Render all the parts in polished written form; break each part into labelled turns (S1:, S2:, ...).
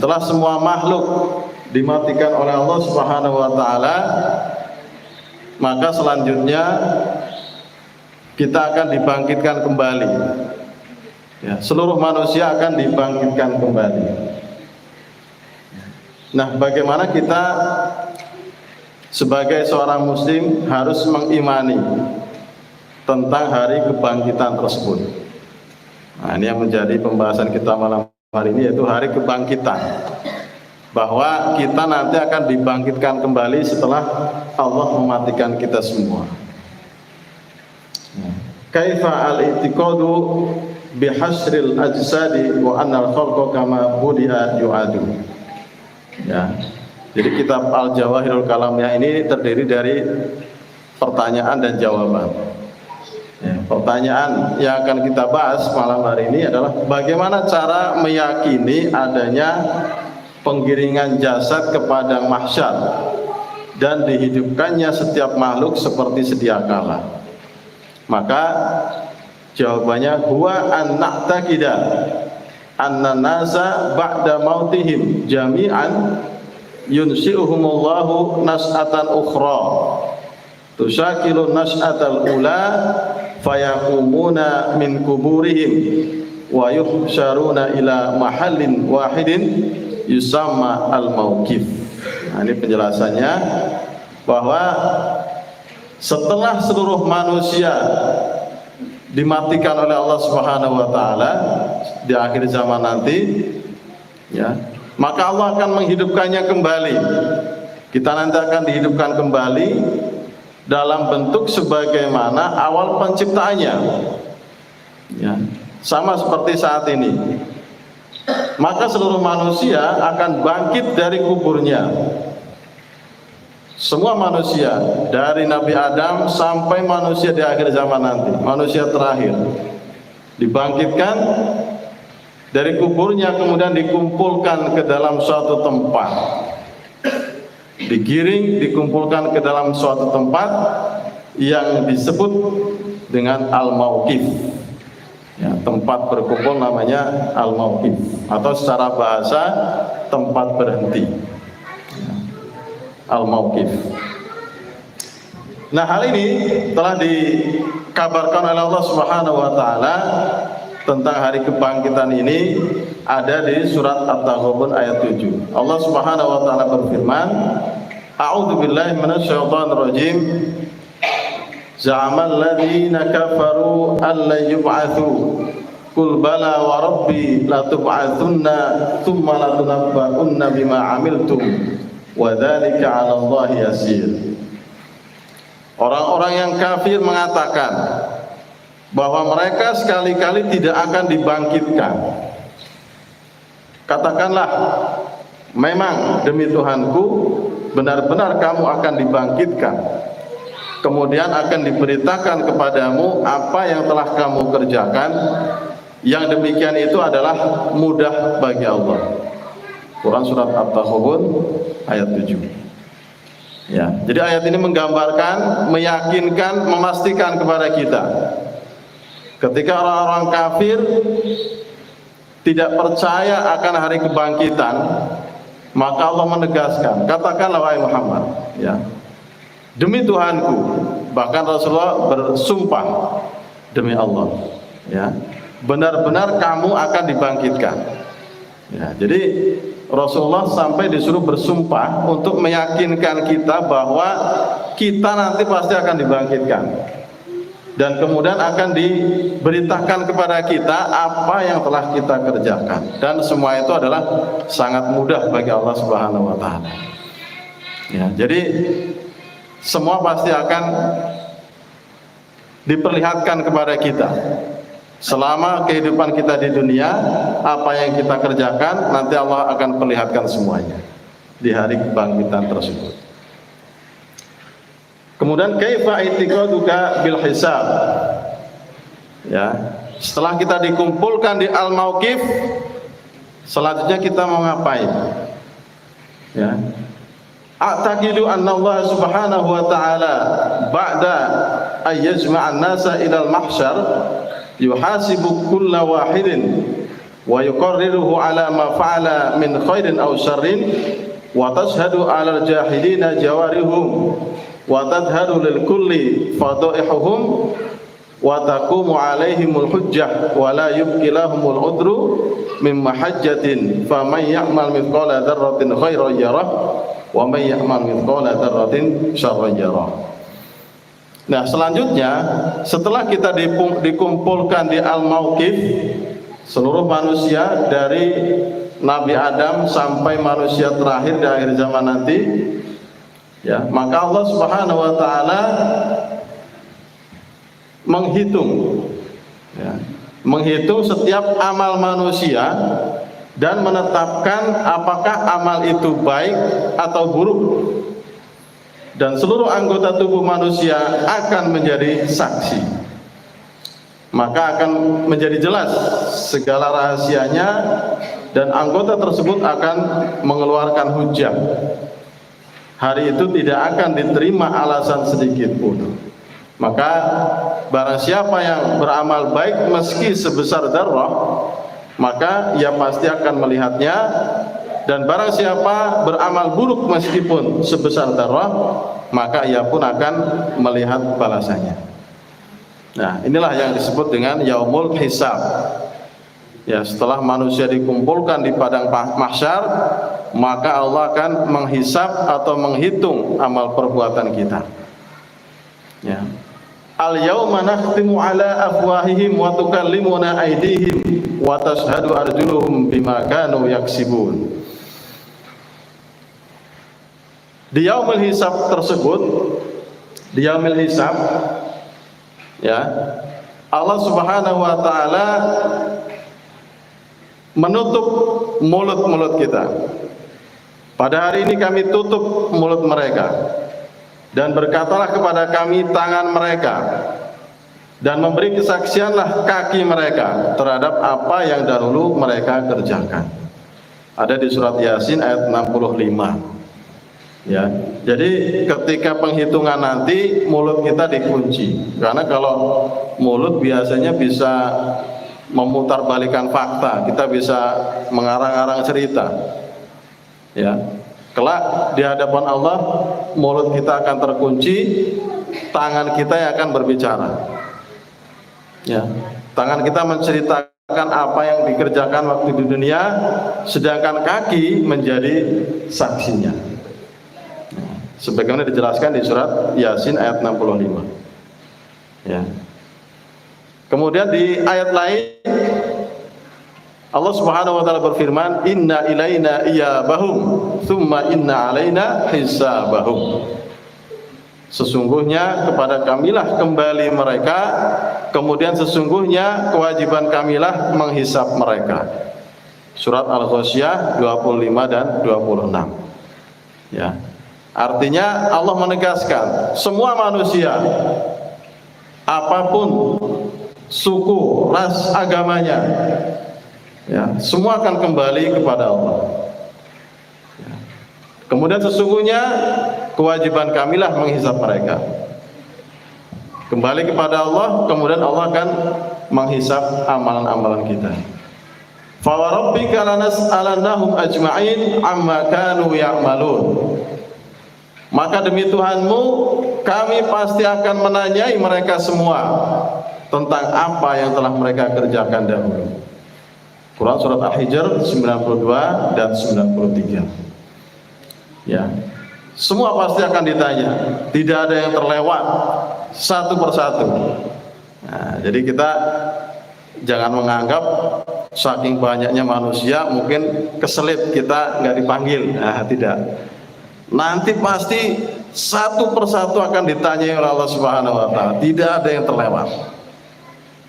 S1: setelah semua makhluk dimatikan oleh Allah Subhanahu wa taala, maka selanjutnya kita akan dibangkitkan kembali. Ya, seluruh manusia akan dibangkitkan kembali. Nah, bagaimana kita sebagai seorang muslim harus mengimani tentang hari kebangkitan tersebut. Nah, ini yang menjadi pembahasan kita malam hari ini, yaitu hari kebangkitan. Bahwa kita nanti akan dibangkitkan kembali setelah Allah mematikan kita semua. Kaifa al-i'tiqadu bihasril ajsadi wa anna al-khalqa kama budi'a yu'adu. Ya. Jadi kitab Al-Jawahirul Kalamiyah ini terdiri dari pertanyaan dan jawaban. Ya, pertanyaan yang akan kita bahas malam hari ini adalah bagaimana cara meyakini adanya penggiringan jasad ke padang mahsyar dan dihidupkannya setiap makhluk seperti sedia kala. Maka jawabannya huwa an na'taqida anna nasa ba'da mautihim jami'an yunsi'uhumullahu nas'atan ukhra tushakilu nas'atal ula fayakumuna min kuburihim wa yuhsyaruna ila mahallin wahidin yusamma al-mauqif. Nah, ini penjelasannya bahwa setelah seluruh manusia dimatikan oleh Allah Subhanahu wa taala di akhir zaman nanti, ya, maka Allah akan menghidupkannya kembali. Kita nanti akan dihidupkan kembali dalam bentuk sebagaimana awal penciptaannya, ya, sama seperti saat ini. Maka seluruh manusia akan bangkit dari kuburnya. Semua manusia, dari Nabi Adam sampai manusia di akhir zaman nanti, manusia terakhir, dibangkitkan dari kuburnya, kemudian dikumpulkan ke dalam suatu tempat, digiring, dikumpulkan ke dalam suatu tempat yang disebut dengan al-mauqif. Ya, tempat berkumpul namanya al-mauqif, atau secara bahasa tempat berhenti, al-mauqif. Nah, hal ini telah dikabarkan oleh Allah Subhanahu wa taala tentang hari kebangkitan ini ada di surat At-Taghabun ayat 7. Allah Subhanahu wa taala berfirman, A'udzu billahi minasyaitonir rajim. Za'amal ladzina kafaru alla yub'atsu qul bala wa rabbi la tub'atsunna tsumma la tunabba'unna bima 'amiltum wa dzalika 'ala Allahi yasir. Orang-orang yang kafir mengatakan bahwa mereka sekali-kali tidak akan dibangkitkan. Katakanlah, memang demi Tuhanku benar-benar kamu akan dibangkitkan, kemudian akan diberitakan kepadamu apa yang telah kamu kerjakan. Yang demikian itu adalah mudah bagi Allah. Quran surat At-Taghabun ayat 7. Ya, jadi ayat ini menggambarkan, meyakinkan, memastikan kepada kita, ketika orang-orang kafir tidak percaya akan hari kebangkitan, maka Allah menegaskan, katakanlah wahai Muhammad, ya, demi Tuhanku, bahkan Rasulullah bersumpah demi Allah, ya, benar-benar kamu akan dibangkitkan. Ya, jadi Rasulullah sampai disuruh bersumpah untuk meyakinkan kita bahwa kita nanti pasti akan dibangkitkan, dan kemudian akan diberitakan kepada kita apa yang telah kita kerjakan, dan semua itu adalah sangat mudah bagi Allah Subhanahu wa taala. Ya, jadi semua pasti akan diperlihatkan kepada kita. Selama kehidupan kita di dunia, apa yang kita kerjakan nanti Allah akan perlihatkan semuanya di hari kebangkitan tersebut. Kemudian kaifa i'tiqaduka bil hisab. Ya, setelah kita dikumpulkan di al-mauqif, selanjutnya kita mau ngapain? Ya. A'taqidu anna Allah Subhanahu wa ta'ala ba'da ayyajma'an nasa ila al-mahsyar yuhasibu kulla wahidin wa yuqarriruhu ala ma fa'ala min khairin aw syarrin wa tashhadu 'alal jahilina jawarihum wa tadhharu lil kulli fadaihuhum wa taqumu 'alaihimul hujjah wa la yubqi lahumul udru min mahajjatin faman ya'mal mithqala dzarratin khairan yarah wa man ya'mal mithqala dzarratin syarran yarah. Nah, selanjutnya setelah kita dikumpulkan di Al-Mauqif, seluruh manusia dari Nabi Adam sampai manusia terakhir di akhir zaman nanti, ya, maka Allah Subhanahu wa taala menghitung, ya, menghitung setiap amal manusia dan menetapkan apakah amal itu baik atau buruk. Dan seluruh anggota tubuh manusia akan menjadi saksi. Maka akan menjadi jelas segala rahasianya dan anggota tersebut akan mengeluarkan hujjah. Hari itu tidak akan diterima alasan sedikit pun. Maka barang siapa yang beramal baik meski sebesar darah, maka ia pasti akan melihatnya. Dan barang siapa beramal buruk meskipun sebesar darah, maka ia pun akan melihat balasannya. Nah, inilah yang disebut dengan yaumul hisab. Ya, setelah manusia dikumpulkan di padang mahsyar, maka Allah akan menghisab atau menghitung amal perbuatan kita. Ya. Al-yauma nakhtimu ala afwahihim wa tukallimuna aydihim wa tashhadu arjuluhum bima kanu yaksibun. Di yaumul hisab tersebut, di yaumul hisab, ya, Allah Subhanahu wa taala menutup mulut-mulut kita. Pada hari ini kami tutup mulut mereka, dan berkatalah kepada kami tangan mereka, dan memberi kesaksianlah kaki mereka terhadap apa yang dahulu mereka kerjakan. Ada di surat Yasin ayat 65. Ya, jadi ketika penghitungan nanti mulut kita dikunci, karena kalau mulut biasanya bisa memutarbalikkan fakta, kita bisa mengarang-arang cerita. Ya, kelak di hadapan Allah mulut kita akan terkunci, tangan kita yang akan berbicara. Ya, tangan kita menceritakan apa yang dikerjakan waktu di dunia, sedangkan kaki menjadi saksinya. Sebagaimana dijelaskan di surat Yasin ayat 65. Ya. Kemudian di ayat lain Allah Subhanahu wa taala berfirman, "Inna ilaina iyabahum, tsumma inna alaina hisabahum." Sesungguhnya kepada kamilah kembali mereka, kemudian sesungguhnya kewajiban kamilah menghisap mereka. Surat Al-Ghasyiyah 25 dan 26. Ya. Artinya Allah menegaskan semua manusia, apapun suku, ras, agamanya, ya, semua akan kembali kepada Allah. Ya. Kemudian sesungguhnya kewajiban kamilah menghisap mereka. Kembali kepada Allah, kemudian Allah akan menghisap amalan-amalan kita. Fa wa rabbika lanas'alannahum ajma'in amma kanu ya'malun. Maka demi Tuhanmu, kami pasti akan menanyai mereka semua tentang apa yang telah mereka kerjakan dahulu. Quran surat Al-Hijr 92 dan 93. Ya, semua pasti akan ditanya, tidak ada yang terlewat satu persatu. Nah, jadi kita jangan menganggap saking banyaknya manusia mungkin keselip kita nggak dipanggil. Nah, tidak. Nanti pasti satu persatu akan ditanyai oleh Allah Subhanahu wa taala, tidak ada yang terlewat.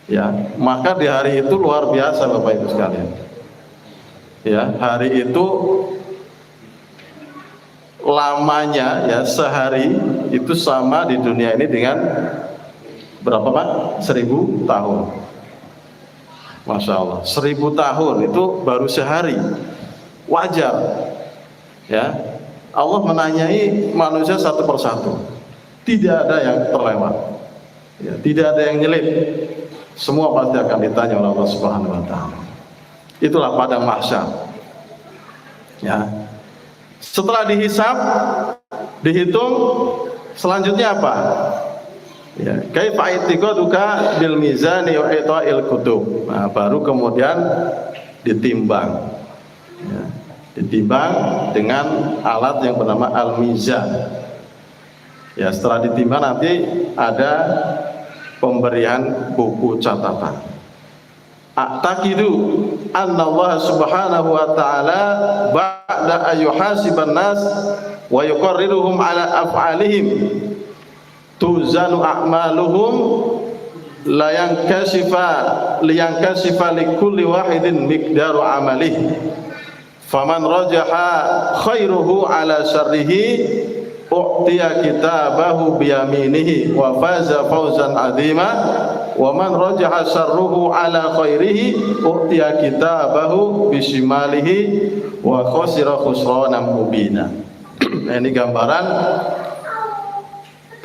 S1: Ya, maka di hari itu luar biasa Bapak Ibu sekalian. Ya, hari itu lamanya ya sehari itu sama di dunia ini dengan berapa Pak? 1000 tahun. Masya Allah, 1000 tahun itu baru sehari. Wajar. Ya. Allah menanyai manusia satu persatu, tidak ada yang terlewat, ya, tidak ada yang nyelip, semua pasti akan ditanya oleh Allah Subhanahu wa taala. Itulah padang mahsyar. Ya. Setelah dihisab, dihitung, selanjutnya apa? Ya, kaifa i'tiqaduka bil mizani wa ita'il kutub. Nah, baru kemudian ditimbang. Ya, ditimbang dengan alat yang bernama al-mizan. Ya, setelah ditimbang nanti ada pemberian buku catatan. A'taqidu anna Allah subhanahu wa ta'ala ba'da ayyuhasiban nas wa yuqarriruhum ala af'alihim tuzanu a'maluhum liyankasifa likulli wahidin miqdaru amalih faman rajaha khairuhu ala syarrihi u'tiya kitabahu biyaminihi wa faza fawzan azima wa man rajaha syarruhu ala khairihi u'tiya kitabahu bishimalihi wa khasira khusranan mubina. Nah, ini gambaran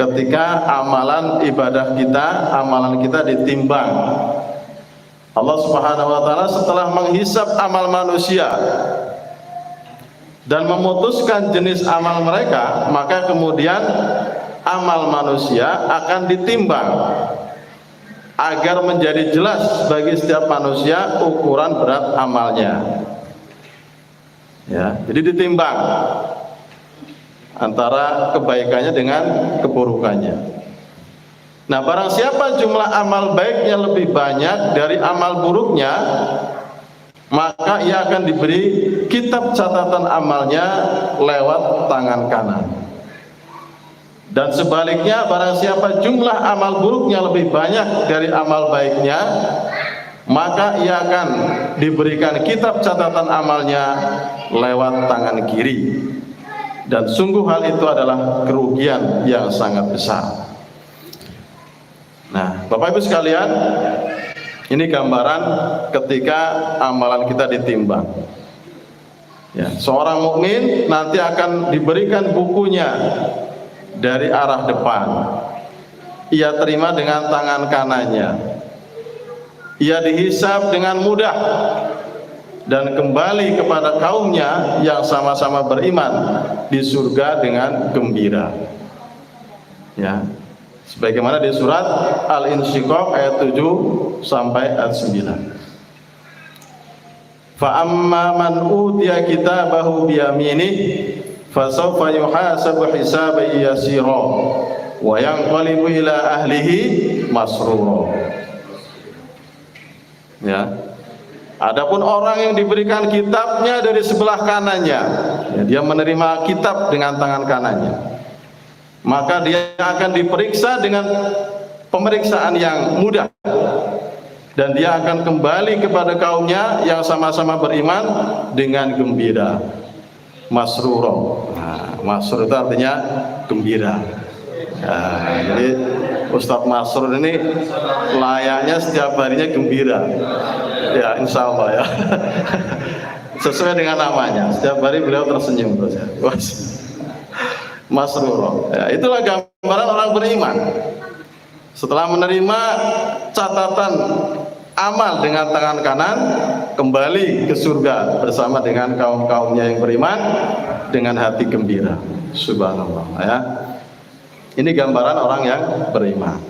S1: ketika amalan ibadah kita, amalan kita ditimbang. Allah Subhanahu wa taala setelah menghisab amal manusia dan memutuskan jenis amal mereka, maka kemudian amal manusia akan ditimbang agar menjadi jelas bagi setiap manusia ukuran berat amalnya. Ya, jadi ditimbang antara kebaikannya dengan keburukannya. Nah, barang siapa jumlah amal baiknya lebih banyak dari amal buruknya, maka ia akan diberi kitab catatan amalnya lewat tangan kanan. Dan sebaliknya, barang siapa jumlah amal buruknya lebih banyak dari amal baiknya, maka ia akan diberikan kitab catatan amalnya lewat tangan kiri. Dan sungguh hal itu adalah kerugian yang sangat besar. Nah, Bapak Ibu sekalian, ini gambaran ketika amalan kita ditimbang. Ya, seorang mukmin nanti akan diberikan bukunya dari arah depan. Ia terima dengan tangan kanannya. Ia dihisab dengan mudah dan kembali kepada kaumnya yang sama-sama beriman di surga dengan gembira. Ya, sebagaimana di surat Al-Insyiqaq ayat 7 sampai ayat 9. Fa amma man utiya kitabahu biyaminihi fasawfa yuhasabu hisaban yasira wa yanqalibu ila ahlihi masrura. Ya. Adapun orang yang diberikan kitabnya dari sebelah kanannya, ya, dia menerima kitab dengan tangan kanannya, maka dia akan diperiksa dengan pemeriksaan yang mudah dan dia akan kembali kepada kaumnya yang sama-sama beriman dengan gembira. Masruro. Nah, masrur itu artinya gembira. Nah, jadi Ustadz Masrur ini layaknya setiap harinya gembira. Ya, insya Allah ya. Sesuai dengan namanya. Setiap hari beliau tersenyum terus ya. Masruro. Ya, itulah gambaran orang beriman. Setelah menerima catatan amal dengan tangan kanan, kembali ke surga bersama dengan kaum-kaumnya yang beriman dengan hati gembira. Subhanallah ya. Ini gambaran orang yang beriman.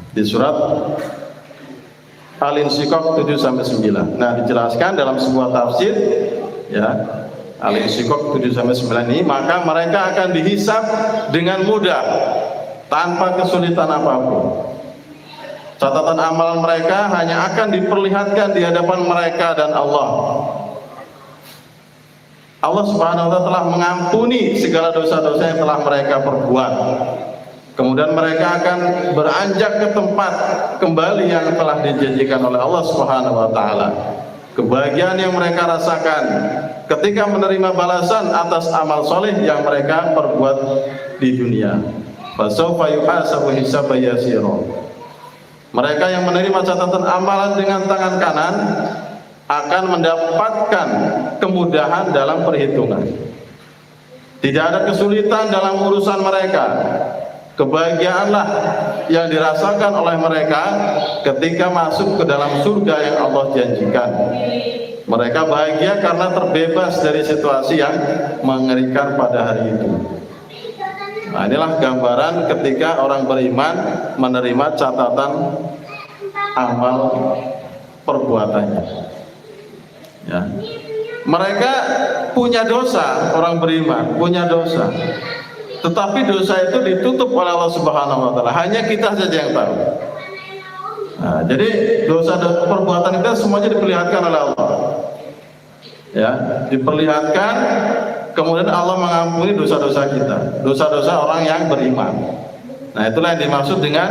S1: Di surat Al-Insyiqaq 7 sampai 9. Nah, dijelaskan dalam sebuah tafsir ya, Al-Insyiqaq 7 sampai 9 ini, maka mereka akan dihisab dengan mudah tanpa kesulitan apapun. Catatan amalan mereka hanya akan diperlihatkan di hadapan mereka dan Allah. Allah Subhanahu wa taala telah mengampuni segala dosa-dosa yang telah mereka perbuat. Kemudian mereka akan beranjak ke tempat kembali yang telah dijanjikan oleh Allah Subhanahu wa taala. Kebahagiaan yang mereka rasakan ketika menerima balasan atas amal soleh yang mereka perbuat di dunia. Fasawfa yuhasabu hisaban yasira. Mereka yang menerima catatan amalan dengan tangan kanan akan mendapatkan kemudahan dalam perhitungan. Tidak ada kesulitan dalam urusan mereka. kebahagiaanlah yang dirasakan oleh mereka ketika masuk ke dalam surga yang Allah janjikan. Mereka bahagia karena terbebas dari situasi yang mengerikan pada hari itu. Nah, inilah gambaran ketika orang beriman menerima catatan amal perbuatannya. Ya. Mereka punya dosa, orang beriman punya dosa. Tetapi dosa itu ditutup oleh Allah Subhanahu wa taala. Hanya kita saja yang tahu. Nah, jadi dosa dan perbuatan kita semuanya diperlihatkan oleh Allah. Ya, diperlihatkan, kemudian Allah mengampuni dosa-dosa kita, dosa-dosa orang yang beriman. Nah, itulah yang dimaksud dengan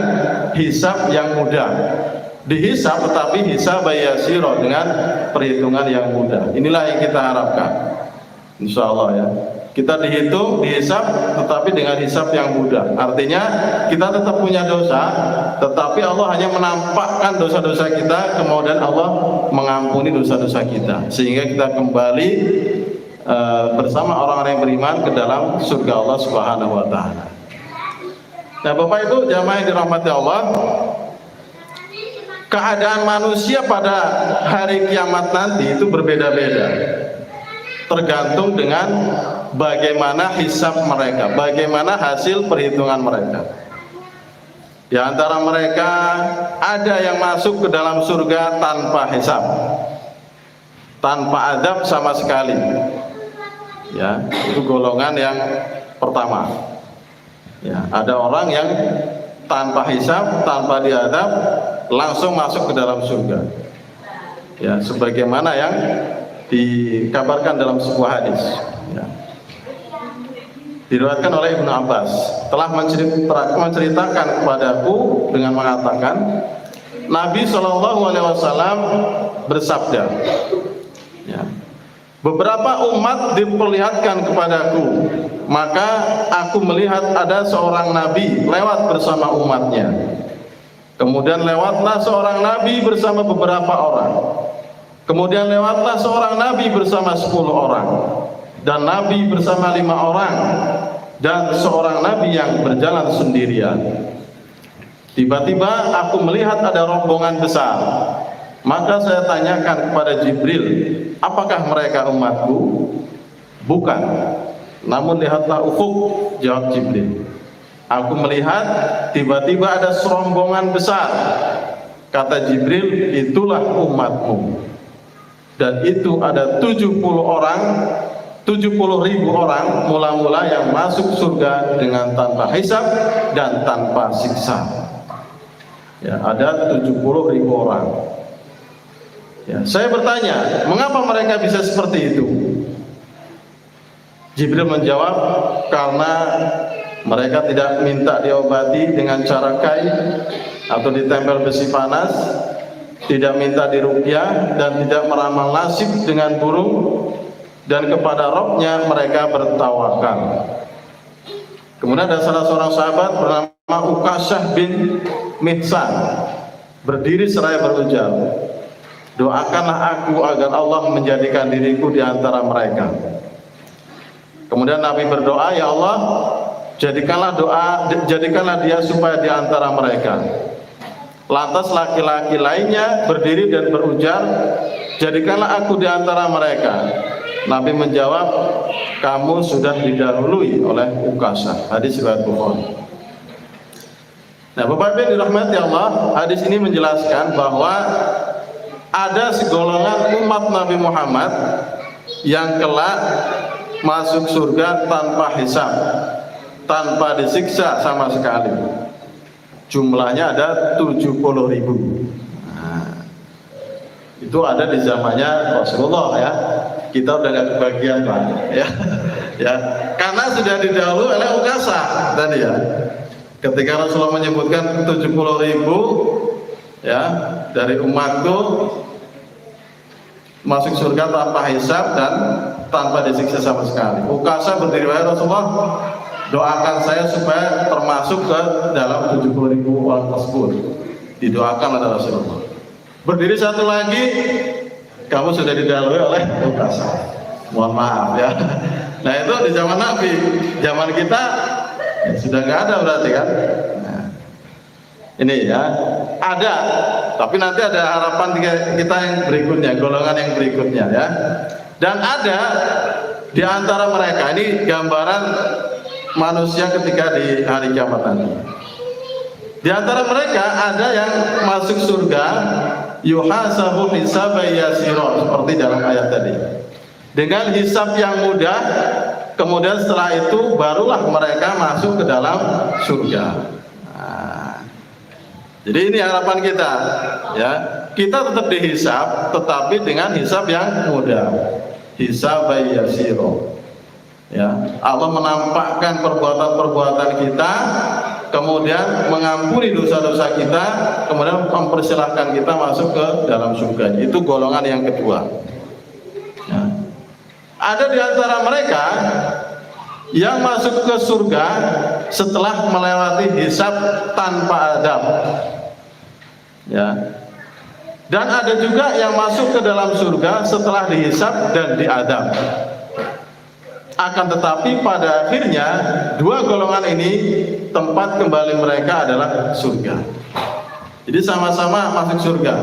S1: hisab yang mudah. Dihisab tetapi hisab yasiro, dengan perhitungan yang mudah. Inilah yang kita harapkan. Insya Allah ya. Kita dihitung, dihisab, tetapi dengan hisab yang mudah. Artinya kita tetap punya dosa, tetapi Allah hanya menampakkan dosa-dosa kita, kemudian Allah mengampuni dosa-dosa kita, sehingga kita kembali bersama orang-orang yang beriman ke dalam surga Allah Subhanahu wa taala. Nah, Bapak Ibu jamaah yang dirahmati Allah, keadaan manusia pada hari kiamat nanti itu berbeda-beda, tergantung dengan bagaimana hisab mereka, bagaimana hasil perhitungan mereka. Di antara mereka ada yang masuk ke dalam surga tanpa hisab, tanpa adab sama sekali. Ya, itu golongan yang pertama. Ya, ada orang yang tanpa hisab, tanpa diadab, langsung masuk ke dalam surga. Ya, sebagaimana yang dikabarkan dalam sebuah hadis. Ya. Diriwayatkan oleh Ibnu Abbas, telah menceritakan kepadaku dengan mengatakan, Nabi SAW bersabda, ya, beberapa umat diperlihatkan kepadaku, maka aku melihat ada seorang nabi lewat bersama umatnya. Kemudian lewatlah seorang nabi bersama beberapa orang. Kemudian lewatlah seorang nabi bersama 10 orang, dan nabi bersama 5 orang, dan seorang nabi yang berjalan sendirian. Tiba-tiba aku melihat ada rombongan besar. Maka saya tanyakan kepada Jibril, apakah mereka umatku? Bukan, namun lihatlah ufuk, jawab Jibril. Aku melihat tiba-tiba ada serombongan besar. Kata Jibril, itulah umatmu. Dan itu ada 70 ribu orang mula-mula yang masuk surga dengan tanpa hisab dan tanpa siksa. Ya, ada 70 ribu orang. Ya, saya bertanya, mengapa mereka bisa seperti itu? Jibril menjawab, karena mereka tidak minta diobati dengan cara kain atau ditempel besi panas, tidak minta diruqyah, dan tidak meramal nasib dengan burung, dan kepada Rabb-nya mereka bertawakal. Kemudian ada salah seorang sahabat bernama Uqasyah bin Mihsan berdiri seraya berujar, doakanlah aku agar Allah menjadikan diriku di antara mereka. Kemudian Nabi berdoa, ya Allah, jadikanlah dia supaya di antara mereka. Lantas laki-laki lainnya berdiri dan berujar, jadikanlah aku di antara mereka. Nabi menjawab, kamu sudah didahului oleh Uqasyah. Hadis riwayat Bukhari. Nah, Bapak Ibu dirahmati Allah, hadis ini menjelaskan bahwa ada segolongan umat Nabi Muhammad yang kelak masuk surga tanpa hisab, tanpa disiksa sama sekali. Jumlahnya ada 70 ribu. Nah, itu ada di zamannya Rasulullah ya. Kita udah gak kebagian Pak ya. Ya, karena sudah didahului oleh Uqasyah tadi ya. Ketika Rasulullah menyebutkan 70 ribu ya dari umatku masuk surga tanpa hisab dan tanpa disiksa sama sekali. Uqasyah berdiri, wahai Rasulullah, doakan saya supaya termasuk ke dalam 70 ribu orang tersebut. Didoakan oleh Rasulullah. Berdiri satu lagi, kamu sudah didahului oleh Uqasyah. Mohon maaf ya. Nah, itu di zaman Nabi. Zaman kita Ya, sudah nggak ada berarti kan? Nah, ini ya ada, tapi nanti ada harapan kita yang berikutnya, golongan yang berikutnya ya. Dan ada di antara mereka, ini gambaran manusia ketika di hari kiamat nanti. Di antara mereka ada yang masuk surga, yuhasabu hisaban yasira, seperti dalam ayat tadi. Dengan hisab yang mudah, kemudian setelah itu barulah mereka masuk ke dalam surga. Nah, jadi ini harapan kita, ya. Kita tetap dihisab, tetapi dengan hisab yang mudah. Hisaban yasira. Ya, Allah menampakkan perbuatan-perbuatan kita, kemudian mengampuni dosa-dosa kita, kemudian mempersilahkan kita masuk ke dalam surga. Itu golongan yang kedua. Ya. Ada di antara mereka yang masuk ke surga setelah melewati hisab tanpa adab. Ya. Dan ada juga yang masuk ke dalam surga setelah dihisab dan diadab. Akan tetapi pada akhirnya dua golongan ini tempat kembali mereka adalah surga. Jadi sama-sama masuk surga.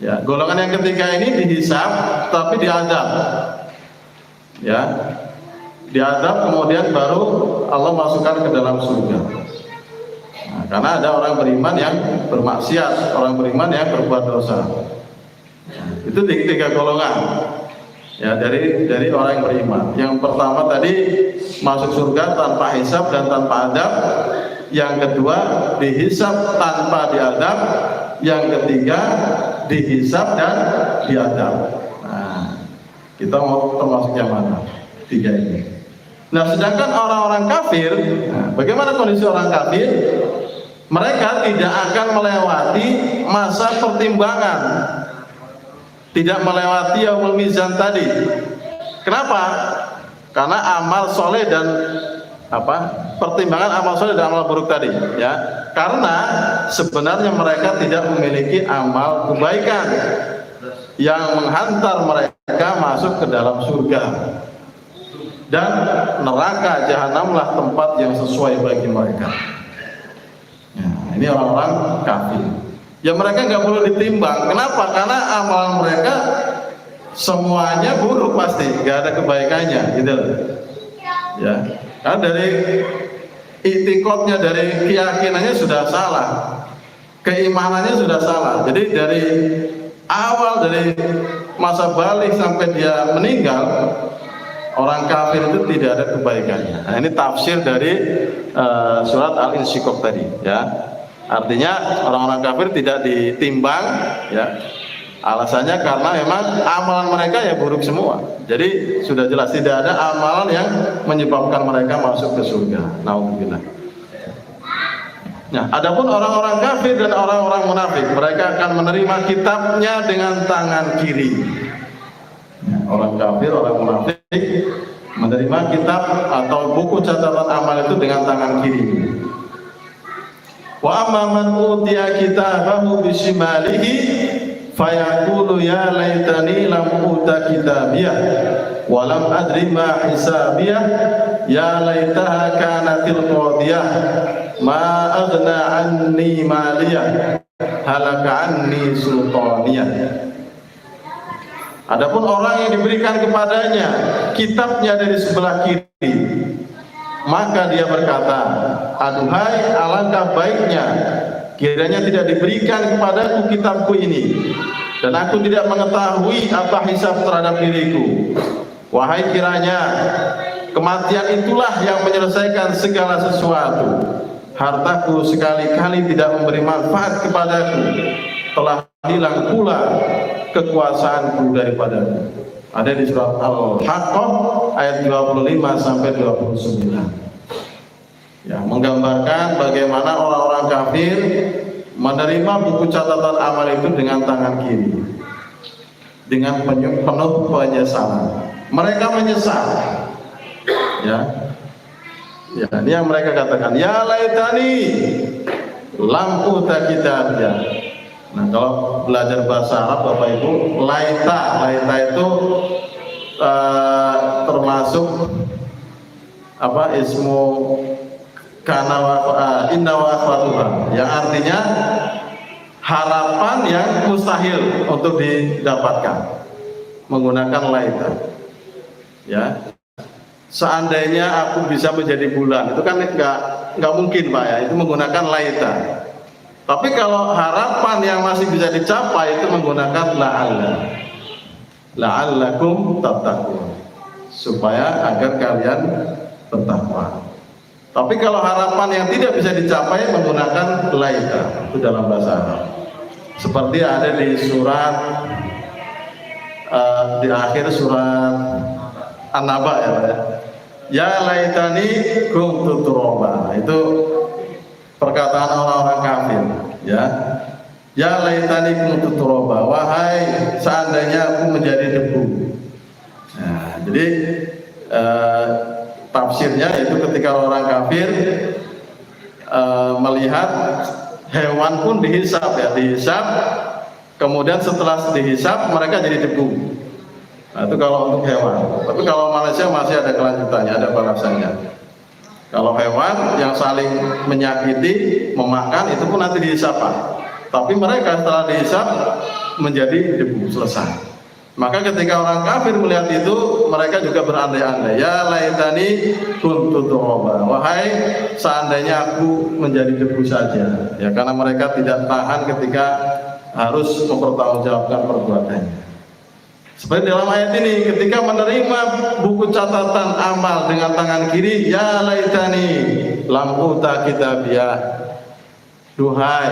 S1: Ya, golongan yang ketiga ini dihisab tapi diadab. Ya, diadab kemudian baru Allah masukkan ke dalam surga. Nah, karena ada orang beriman yang bermaksiat, orang beriman yang berbuat dosa. Nah, itu tiga golongan. Ya, dari orang yang beriman. Yang pertama tadi masuk surga tanpa hisab dan tanpa adab. Yang kedua dihisab tanpa diadab. Yang ketiga dihisab dan diadab. Nah, kita mau termasuk yang mana? Tiga ini. Nah, sedangkan orang-orang kafir, nah, bagaimana kondisi orang kafir? Mereka tidak akan melewati masa pertimbangan, tidak melewati yaumul mizan tadi. Kenapa? Karena amal soleh dan pertimbangan amal soleh dan amal buruk tadi, ya. Karena sebenarnya mereka tidak memiliki amal kebaikan yang menghantar mereka masuk ke dalam surga. Dan neraka jahanamlah tempat yang sesuai bagi mereka. Ya, ini orang-orang kafir. Ya, mereka nggak perlu ditimbang. Kenapa? Karena amalan mereka semuanya buruk pasti, nggak ada kebaikannya, gitu loh. Ya, karena dari itikadnya, dari keyakinannya sudah salah, keimanannya sudah salah. Jadi dari awal, dari masa balik sampai dia meninggal, orang kafir itu tidak ada kebaikannya. Nah, ini tafsir dari surat Al-Insyiqaq tadi, ya. Artinya orang-orang kafir tidak ditimbang, ya. Alasannya karena memang amalan mereka ya buruk semua. Jadi sudah jelas tidak ada amalan yang menyebabkan mereka masuk ke surga. Nauzubillah. Nah, adapun orang-orang kafir dan orang-orang munafik, mereka akan menerima kitabnya dengan tangan kiri. Orang kafir, orang munafik menerima kitab atau buku catatan amal itu dengan tangan kiri. Wa amma man utiya kitabahu bishimalihi fayaqulu ya laitani lam uta kitabiyah wa lam adri ma hisabiyah ya laitaha kanatil qadiyah ma aghna anni maliyah halaka anni sultaniyah. Adapun orang yang diberikan kepadanya kitabnya dari sebelah kiri, maka dia berkata, aduhai alangkah baiknya kiranya tidak diberikan kepadaku kitabku ini, dan aku tidak mengetahui apa hisab terhadap diriku. Wahai kiranya kematian itulah yang menyelesaikan segala sesuatu. Hartaku sekali-kali tidak memberi manfaat kepadaku, telah hilang pula kekuasaanku daripadamu. Ada di surat Al-Haqqah ayat 25 sampai 29. Ya, menggambarkan bagaimana orang-orang kafir menerima buku catatan amal itu dengan tangan kiri, dengan penuh penyesalan. Mereka menyesal. Ya. Ya, ini yang mereka katakan, ya laitani lam uta kitabiyah. Nah, kalau belajar bahasa Arab Bapak Ibu, laita itu termasuk ismu kana wa inna wa akhwatuha, yang artinya harapan yang mustahil untuk didapatkan, menggunakan laita. Ya, seandainya aku bisa menjadi bulan, itu kan nggak mungkin Pak ya, itu menggunakan laita. Tapi kalau harapan yang masih bisa dicapai itu menggunakan la'allakum tattaqun, supaya agar kalian bertakwa. Tapi kalau harapan yang tidak bisa dicapai menggunakan laita, itu dalam bahasa Arab. Seperti ada di surat di akhir surat An-Naba ya, ya laitani kuntu turaba, itu perkataan orang-orang kafir ya. Ya laitani kuntu turaba, wahai seandainya aku menjadi debu. Nah, jadi tafsirnya itu ketika orang kafir melihat hewan pun dihisap ya, dihisap, kemudian setelah dihisap mereka jadi debu. Nah, itu kalau untuk hewan. Tapi kalau Malaysia masih ada kelanjutannya, ada balasannya. Kalau hewan yang saling menyakiti, memakan, itu pun nanti dihisap. Tapi mereka setelah dihisap menjadi debu, selesai. Maka ketika orang kafir melihat itu, mereka juga berandai-andai, ya laitani kuntu turaba, wahai seandainya aku menjadi debu saja. Ya, karena mereka tidak tahan ketika harus mempertanggungjawabkan perbuatannya. Seperti dalam ayat ini, ketika menerima buku catatan amal dengan tangan kiri, ya laitani lam uta kitabiyah, duhai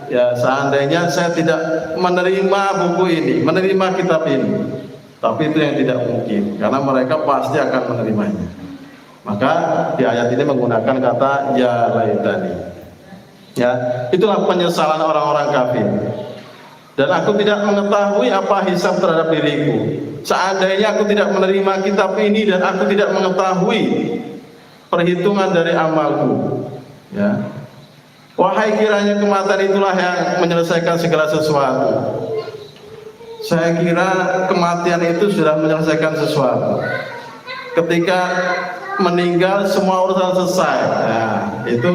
S1: ya seandainya saya tidak menerima buku ini, menerima kitab ini. Tapi itu yang tidak mungkin, karena mereka pasti akan menerimanya. Maka di ayat ini menggunakan kata ya laitani. Ya, itulah penyesalan orang-orang kafir. Dan aku tidak mengetahui apa hisab terhadap diriku. Seandainya aku tidak menerima kitab ini dan aku tidak mengetahui perhitungan dari amalku. Ya. Wahai kiranya kematian itulah yang menyelesaikan segala sesuatu. Saya kira kematian itu sudah menyelesaikan sesuatu. Ketika meninggal semua urusan selesai. Nah, itu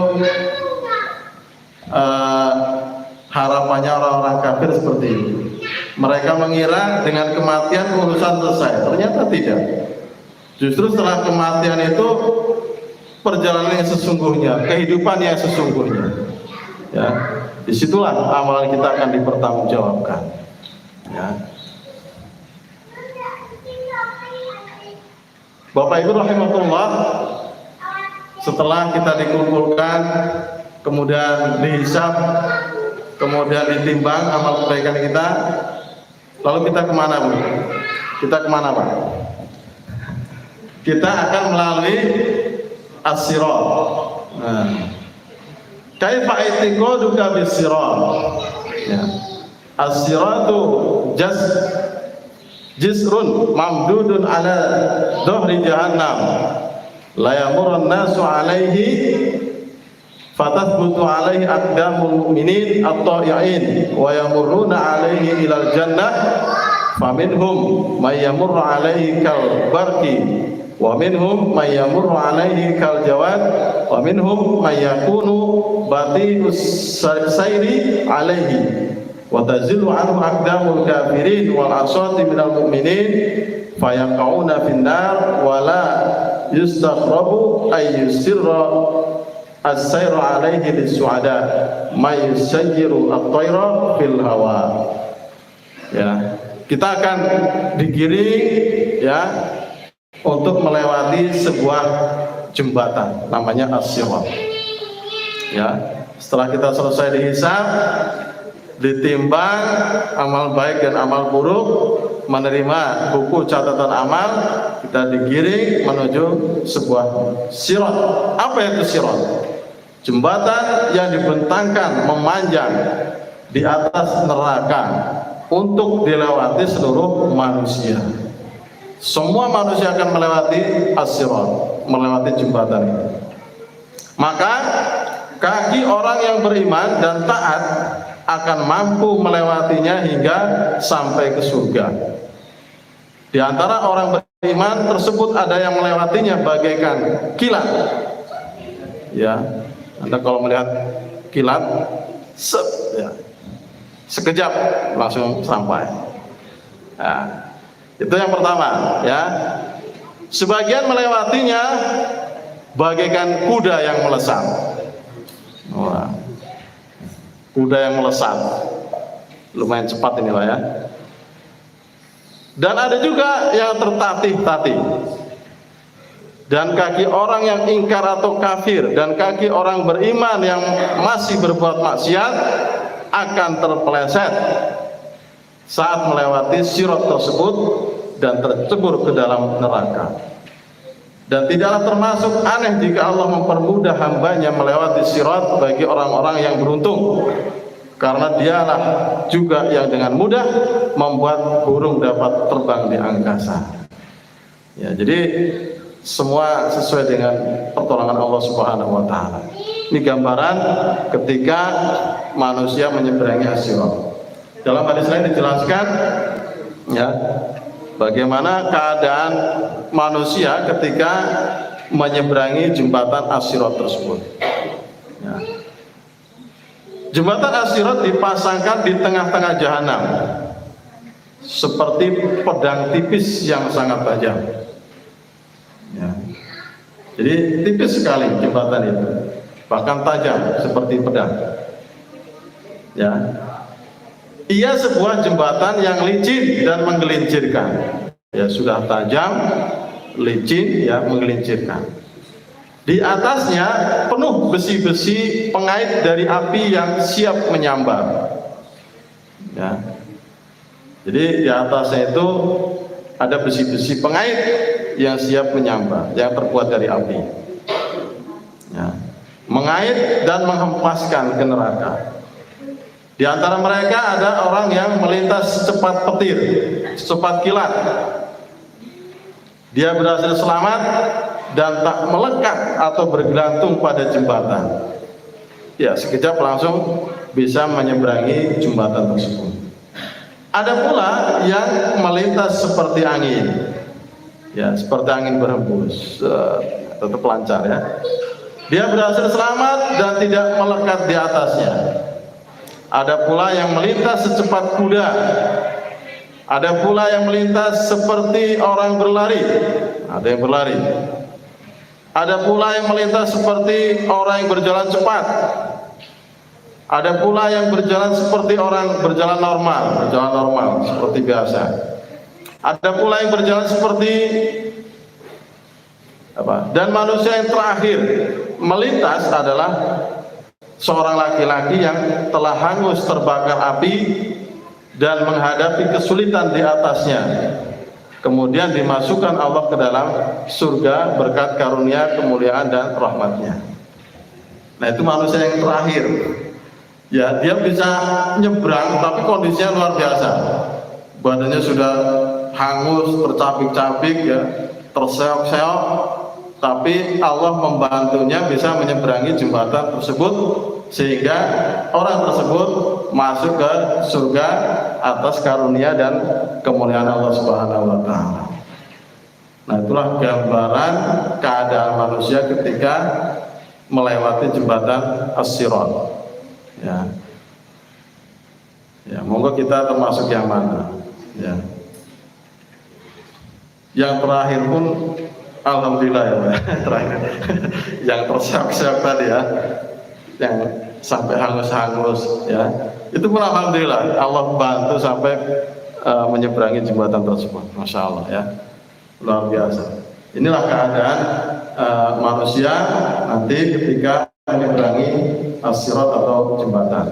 S1: harapannya orang-orang kafir seperti itu. Mereka mengira dengan kematian urusan selesai. Ternyata tidak. Justru setelah kematian itu perjalanan yang sesungguhnya, kehidupan yang sesungguhnya. Ya, disitulah amalan kita akan dipertanggungjawabkan. Ya. Bapak Ibu rahimahullah, setelah kita dikumpulkan, kemudian dihisab, kemudian ditimbang amal kebaikan kita, lalu kita kemana Bu? Kita kemana Pak? Kita akan melalui as-sirat. Nah, kaifa i'tiqaduka bis-sirat? Ya. As-siratu jisrun mamdudun ala dhahri jahannam la yamurun nasu alaihi fatathbutu alaihi aqdamul mu'minin at-ta'i'in wa yamurruna alaihi ilal jannah faminhum may yamurru alaihi kal barqi wa minhum may yamurru alaihi kal jawad wa minhum may yakunu bati'us sayri alaihi wa tazillu anhu aqdamul kafirin wal asati minal mu'minin fayaqauna finnar wa la yustaghrabu ay yusirra as-sayru alaihi lis-su'ada may yusayyiru at-tayra fil hawa. Ya, kita akan digiring ya untuk melewati sebuah jembatan namanya as-sirat. Ya, setelah kita selesai dihisab, ditimbang amal baik dan amal buruk, menerima buku catatan amal, kita digiring menuju sebuah sirat. Apa itu sirat? Jembatan yang dibentangkan memanjang di atas neraka untuk dilewati seluruh manusia. Semua manusia akan melewati as-sirat, melewati jembatan ini. Maka kaki orang yang beriman dan taat akan mampu melewatinya hingga sampai ke surga. Di antara orang beriman tersebut ada yang melewatinya bagaikan kilat. ya. Anda kalau melihat kilat, ya, sekejap langsung sampai. Nah, itu yang pertama, ya. Sebagian melewatinya bagaikan kuda yang melesat. Wah, kuda yang melesat, lumayan cepat ini lah ya. Dan ada juga yang tertatih-tatih. Dan kaki orang yang ingkar atau kafir dan kaki orang beriman yang masih berbuat maksiat akan terpeleset saat melewati sirat tersebut dan tercebur ke dalam neraka. Dan tidaklah termasuk aneh jika Allah mempermudah hambanya melewati sirat bagi orang-orang yang beruntung, karena dialah juga yang dengan mudah membuat burung dapat terbang di angkasa. Ya, jadi semua sesuai dengan pertolongan Allah Subhanahu wa taala. Ini gambaran ketika manusia menyeberangi as-sirat. Dalam hadis lain dijelaskan, ya, bagaimana keadaan manusia ketika menyeberangi jembatan as-sirat tersebut. Ya. Jembatan as-sirat dipasangkan di tengah-tengah jahanam, seperti pedang tipis yang sangat tajam. Ya. Jadi tipis sekali jembatan itu, bahkan tajam seperti pedang. Ya. Ia sebuah jembatan yang licin dan menggelincirkan. Ya, sudah tajam, licin, ya, menggelincirkan. Di atasnya penuh besi-besi pengait dari api yang siap menyambar. Ya. Jadi di atasnya itu ada besi-besi pengait yang siap menyambar, yang terbuat dari api. Ya. Mengait dan menghempaskan ke neraka. Di antara mereka ada orang yang melintas secepat petir, secepat kilat. Dia berhasil selamat dan tak melekat atau bergelantung pada jembatan. Ya, sekejap langsung bisa menyeberangi jembatan tersebut. Ada pula yang melintas seperti angin. Ya, seperti angin berhembus, tetap lancar ya. Dia berhasil selamat dan tidak melekat di atasnya. Ada pula yang melintas secepat kuda. Ada pula yang melintas seperti orang berlari. Ada yang berlari. Ada pula yang melintas seperti orang yang berjalan cepat. Ada pula yang berjalan seperti orang berjalan normal, seperti biasa. Ada pula yang berjalan seperti apa? Dan manusia yang terakhir melintas adalah seorang laki-laki yang telah hangus terbakar api dan menghadapi kesulitan di atasnya. Kemudian dimasukkan Allah ke dalam surga berkat karunia, kemuliaan dan rahmatnya. Nah, itu manusia yang terakhir. Ya, dia bisa nyebrang tapi kondisinya luar biasa. Badannya sudah hangus, tercapik-capik ya, terseok-seok, tapi Allah membantunya bisa menyeberangi jembatan tersebut sehingga orang tersebut masuk ke surga atas karunia dan kemuliaan Allah Subhanahu wa taala. Nah, itulah gambaran keadaan manusia ketika melewati jembatan as-sirat. Ya. Ya, monggo kita termasuk yang mana? Ya. Yang terakhir pun alhamdulillah ya, terakhir. Yang terseok-seok tadi ya, yang sampai hangus-hangus ya. Itu pun alhamdulillah Allah bantu sampai menyeberangi jembatan tersebut. Masya Allah ya, luar biasa. Inilah keadaan manusia nanti ketika menyeberangi as-sirat atau jembatan.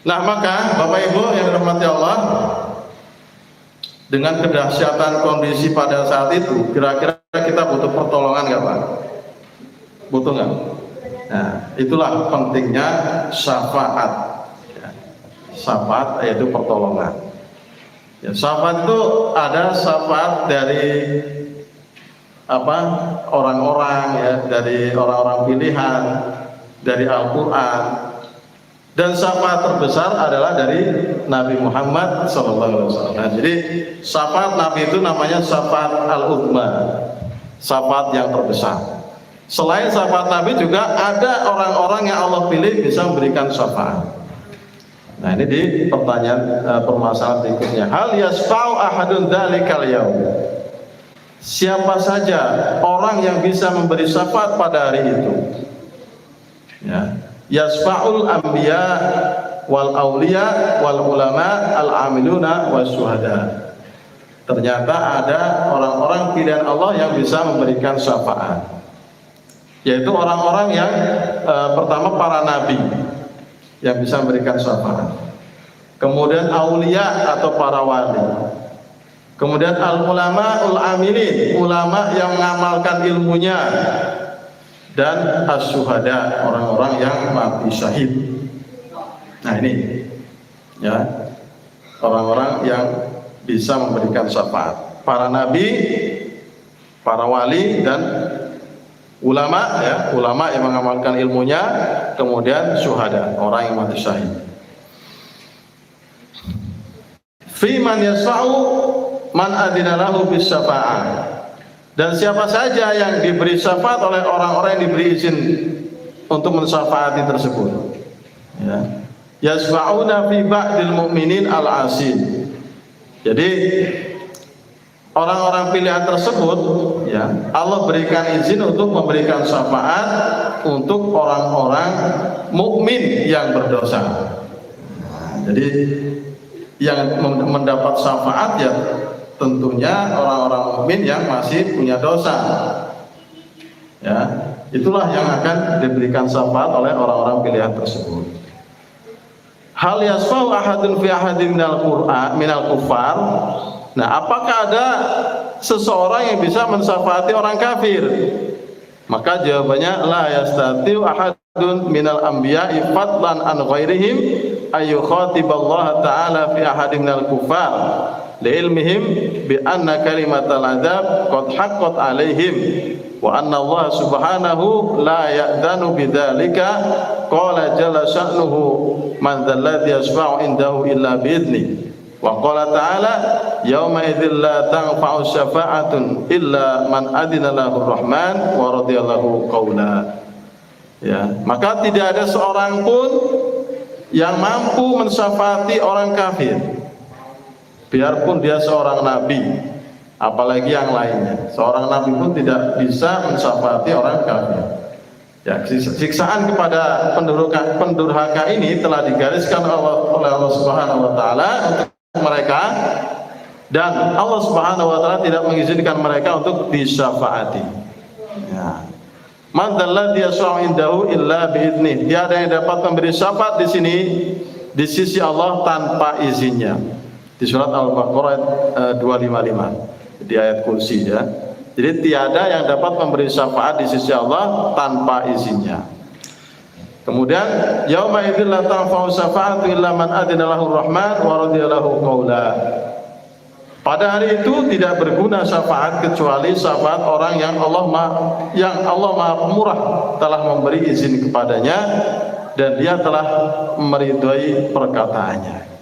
S1: Nah, maka Bapak Ibu yang dirahmati Allah, dengan kedahsyatan kondisi pada saat itu, kira-kira kita butuh pertolongan nggak Pak? Butuh nggak? Nah, itulah pentingnya syafaat. Ya. Syafaat yaitu pertolongan. Ya, syafaat itu ada syafaat dari orang-orang ya, dari orang-orang pilihan, dari Al-Quran, dan syafaat terbesar adalah dari Nabi Muhammad SAW. Nah, jadi syafaat Nabi itu namanya syafaat al-udma, syafaat yang terbesar. Selain syafaat Nabi juga ada orang-orang yang Allah pilih bisa memberikan syafaat. Nah, ini di pertanyaan permasalahan berikutnya. Hal yasfa'u ahadun dzalikal yaum. Siapa saja orang yang bisa memberi syafaat pada hari itu? Ya. Yasfa'ul anbiya wal auliya wal ulama al amiluna was syuhada. Ternyata ada orang-orang pilihan Allah yang bisa memberikan syafaat, yaitu orang-orang yang pertama para nabi yang bisa memberikan syafaat, kemudian aulia atau para wali, kemudian al ulama ul amilin, ulama yang mengamalkan ilmunya, dan as-syuhada, orang-orang yang mati syahid. Nah, ini ya, orang-orang yang bisa memberikan syafaat, para nabi, para wali, dan ulama, ya, ulama yang mengamalkan ilmunya, kemudian syuhada, orang yang mati syahid. Fi man yas'u man adina lahu bis syafa'ah. Dan siapa saja yang diberi syafaat oleh orang-orang yang diberi izin untuk mensyafaati tersebut. Ya. Yasfa'una fi ba'dil mu'minin al-asin. Jadi orang-orang pilihan tersebut, ya, Allah berikan izin untuk memberikan syafaat untuk orang-orang mukmin yang berdosa. Jadi yang mendapat syafaat ya tentunya orang-orang mukmin yang masih punya dosa. Ya, itulah yang akan diberikan syafaat oleh orang-orang pilihan tersebut. Hal yasfa'u ahadun fi ahadin minal kufar. Nah, apakah ada seseorang yang bisa mensyafaati orang kafir? Maka jawabannya la yastati'u ahadun minal anbiya'i fadlan an ghairihim ayu khatiballaha ta'ala fi ahadin minal kufar li'ilmihim bi anna kalimatal adzab qad haqqat alaihim wa anna Allah subhanahu la ya'dhanu bidzalika qala jalla sya'nuhu man dzalladzi yashfa'u indahu illa bi'idzni wa qala ta'ala yauma idzil la tanfa'u syafa'atun illa man adina lahu rahman wa radiyallahu qawla. Ya, maka tidak ada seorang pun yang mampu mensyafaati orang kafir, biarpun dia seorang nabi, apalagi yang lainnya. Seorang nabi pun tidak bisa mensyafaati orang kafir. Ya, siksaan kepada pendurhaka ini telah digariskan oleh Allah Subhanahu wa taala untuk mereka, dan Allah Subhanahu wa taala tidak mengizinkan mereka untuk disyafaati. Ya. Man dzalladzi yashfa'u indahu illa bi'idnih. Tiada yang dapat memberi syafaat di sini di sisi Allah tanpa izinnya. Di surat Al-Baqarah 255 di ayat kursi, ya. Jadi tiada yang dapat memberi syafaat di sisi Allah tanpa izinnya. Kemudian yauma idzil la tanfa'u syafa'atu illa man adzina lahu rahman wa radiyallahu qawla. Pada hari itu tidak berguna syafaat kecuali syafaat orang yang Allah Maha Pemurah telah memberi izin kepadanya dan dia telah meridhai perkataannya.